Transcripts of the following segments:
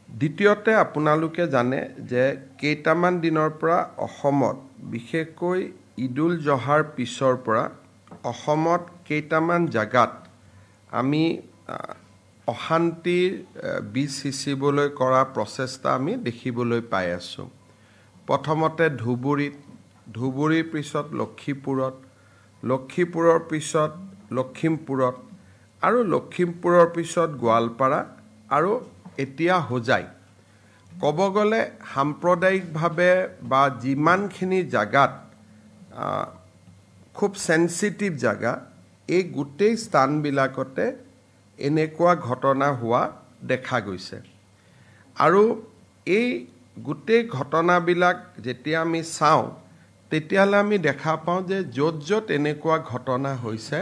দ্বিতীয়তে আপোনালোকে জানে যে কেইটামান দিনৰ পৰা অসমত বিশেষকৈ ঈদুল জহাৰ পিছৰ পৰা অসমত কেইটামান জাগাত আমি অশান্তিৰ বীজ সিঁচিবলৈ কৰা প্ৰচেষ্টা আমি দেখিবলৈ পাই আছোঁ। প্ৰথমতে ধুবুৰীৰ পিছত লক্ষীপুৰত, লক্ষীপুৰৰ পিছত লখিমপুৰত আৰু লখিমপুৰৰ পিছত গোৱালপাৰা আৰু এতিয়া হোজাই। ক'ব গ'লে সাম্প্ৰদায়িকভাৱে বা যিমানখিনি জাগাত খুব সেন্সিটিভ জাগা, এই গোটেই স্থানবিলাকতে এনেকুৱা ঘটনা হোৱা দেখা গৈছে। আৰু এই গোটেই ঘটনাবিলাক যেতিয়া আমি চাওঁ তেতিয়াহ'লে আমি দেখা পাওঁ যে য'ত য'ত এনেকুৱা ঘটনা হৈছে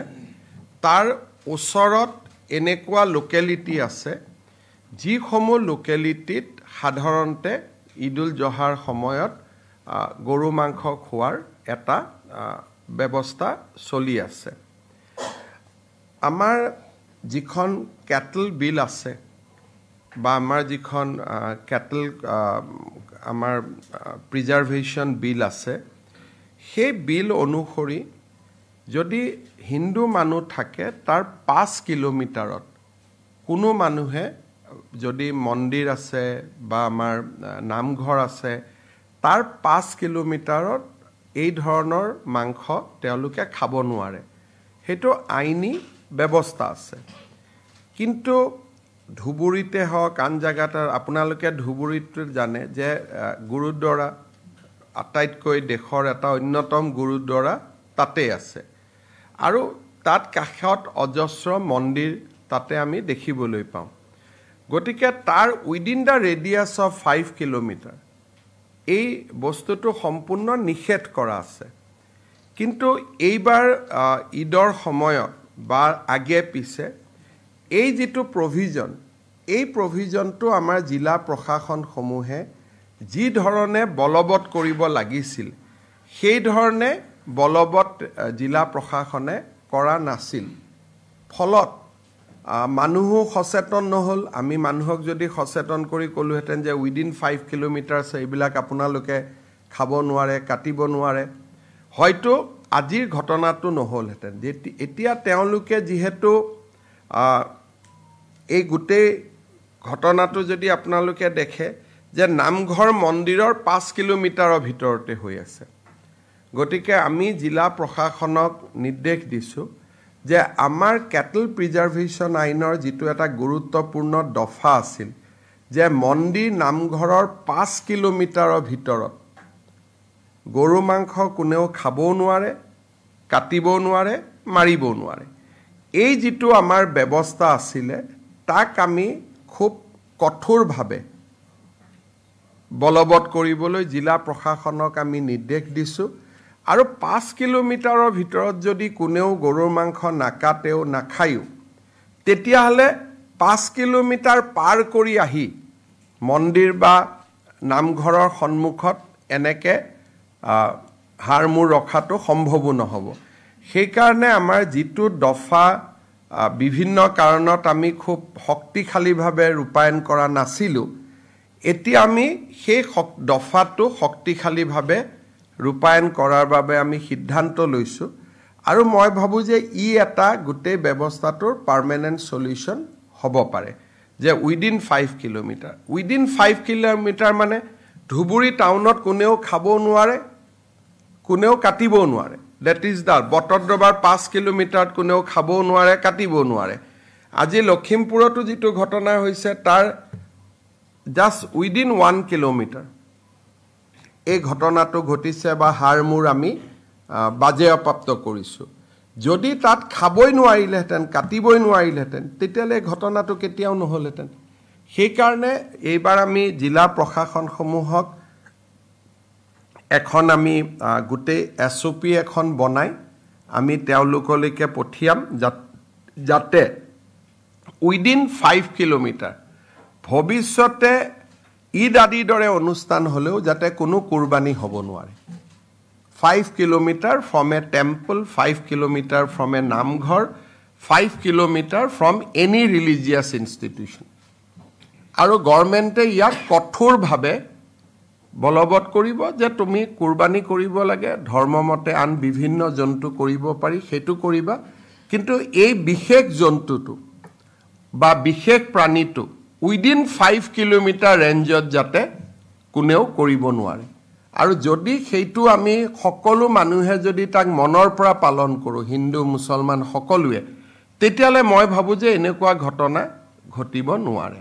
তাৰ ওচৰত এনেকুৱা লোকেলিটি আছে যিসমূহ লোকেলিটিত সাধাৰণতে ঈদুল জহাৰ সময়ত গৰু মাংস খোৱাৰ এটা ব্যৱস্থা চলি আছে। আমাৰ যিখন কেটল বিল আছে বা আমাৰ যিখন কেটল আমাৰ প্ৰিজাৰ্ভেশ্যন বিল আছে, সেই বিল অনুসৰি যদি হিন্দু মানুহ থাকে তাৰ 5 কিলোমিটাৰত কোনো মানুহে যদি মন্দিৰ আছে বা আমাৰ নামঘৰ আছে তাৰ 5 কিলোমিটাৰত এই ধৰণৰ মাংস তেওঁলোকে খাব নোৱাৰে। সেইটো আইনী ব্যৱস্থা আছে। কিন্তু ধুবুৰীতে হওক আন জেগাত আপোনালোকে ধুবুৰীত জানে যে গুৰুদ্বাৰা আটাইতকৈ দেশৰ এটা অন্যতম গুৰুদ্বাৰা তাতে আছে আৰু তাত কাষত অজস্ৰ মন্দিৰ তাতে আমি দেখিবলৈ পাওঁ। গতিকে তাৰ within the radius of 5 kilometre এই বস্তুটো সম্পূৰ্ণ নিষেধ কৰা আছে। কিন্তু এইবাৰ ঈদৰ সময়ত বা আগে পিছে এই যিটো প্ৰভিজন, এই প্ৰভিজনটো আমাৰ জিলা প্ৰশাসনসমূহে যি ধৰণে বলবৎ কৰিব লাগিছিল সেই ধৰণে বলবৎ জিলা প্ৰশাসনে কৰা নাছিল। ফলত মানুহো সচেতন নহ'ল। আমি মানুহক যদি সচেতন কৰি ক'লোহেঁতেন যে উইদিন 5 কিলোমিটাৰ এইবিলাক আপোনালোকে খাব নোৱাৰে, কাটিব নোৱাৰে, হয়তো আজিৰ ঘটনাটো নহ'লহেঁতেন। এতিয়া তেওঁলোকে যিহেতু এই গোটেই ঘটনাটো যদি আপোনালোকে দেখে যে নামঘৰ মন্দিৰৰ 5 কিলোমিটাৰৰ ভিতৰতে হৈ আছে। গতিকে আমি জিলা প্ৰশাসনক নিৰ্দেশ দিছোঁ যে আমাৰ কেটল প্ৰিজাৰ্ভেশ্যন আইনৰ যিটো এটা গুৰুত্বপূৰ্ণ দফা আছিল যে মন্দিৰ নামঘৰৰ 5 কিলোমিটাৰৰ ভিতৰত গৰু মাংস কোনেও খাবও নোৱাৰে, কাটিবও নোৱাৰে, মাৰিবও নোৱাৰে। এই যিটো আমাৰ ব্যৱস্থা আছিলে তাক আমি খুব কঠোৰভাৱে বলবৎ কৰিবলৈ জিলা প্ৰশাসনক আমি নিৰ্দেশ দিছোঁ। আৰু 5 কিলোমিটাৰৰ ভিতৰত যদি কোনেও গৰুৰ মাংস নাকাটেও নাখায়ো তেতিয়াহ'লে 5 কিলোমিটাৰ পাৰ কৰি আহি মন্দিৰ বা নামঘৰৰ সন্মুখত এনেকৈ হাৰ মূৰ ৰখাটো সম্ভৱো নহ'ব। সেইকাৰণে আমাৰ যিটো দফা বিভিন্ন কাৰণত আমি খুব শক্তিশালীভাৱে ৰূপায়ণ কৰা নাছিলোঁ, এতিয়া আমি সেই দফাটো শক্তিশালীভাৱে ৰূপায়ণ কৰাৰ বাবে আমি সিদ্ধান্ত লৈছোঁ। আৰু মই ভাবোঁ যে ই এটা গোটেই ব্যৱস্থাটোৰ পাৰ্মানেণ্ট সলিউশ্যন হ'ব পাৰে যে উইদিন 5 কিলোমিটাৰ। উইদিন 5 কিলোমিটাৰ মানে ধুবুৰী টাউনত কোনেও খাব নোৱাৰে, কোনেও কাটিবও নোৱাৰে। ডেট ইজ দ্য বটদ্ৰৱাৰ 5 কিলোমিটাৰত কোনেও খাবও নোৱাৰে, কাটিবও নোৱাৰে। আজি লখিমপুৰতো যিটো ঘটনা হৈছে তাৰ জাষ্ট উইদিন 1 কিলোমিটাৰ এই ঘটনাটো ঘটিছে বা হাৰ মূৰ আমি বাজেয়াপ্ত কৰিছোঁ। যদি তাত খাবই নোৱাৰিলেহেঁতেন, কাটিবই নোৱাৰিলেহেঁতেন তেতিয়াহ'লে ঘটনাটো কেতিয়াও নহ'লহেঁতেন। সেইকাৰণে এইবাৰ আমি জিলা প্ৰশাসনসমূহক এখন আমি গোটেই SOP এখন বনাই আমি তেওঁলোকলৈকে পঠিয়াম যাতে উইদিন 5 কিলোমিটাৰ ভৱিষ্যতে ঈদ আদিৰ দৰে অনুষ্ঠান হ'লেও যাতে কোনো কুৰবানী হ'ব নোৱাৰে। 5 kilometre from A temple, 5 kilometre from A namghar, 5 kilometre from any religious institution. আৰু গভৰ্ণমেণ্টে ইয়াক কঠোৰভাৱে বলবৎ কৰিব যে তুমি কুৰবানী কৰিব লাগে, ধৰ্মমতে আন বিভিন্ন জন্তু কৰিব পাৰি, সেইটো কৰিবা, কিন্তু এই বিশেষ জন্তুটো বা বিশেষ প্ৰাণীটো উইদিন 5 কিলোমিটাৰ ৰেঞ্জত যাতে কোনেও কৰিব নোৱাৰে। আৰু যদি সেইটো আমি সকলো মানুহে যদি তাক মনৰ পৰা পালন কৰোঁ, হিন্দু মুছলমান সকলোৱে, তেতিয়াহ'লে মই ভাবোঁ যে এনেকুৱা ঘটনা ঘটিব নোৱাৰে।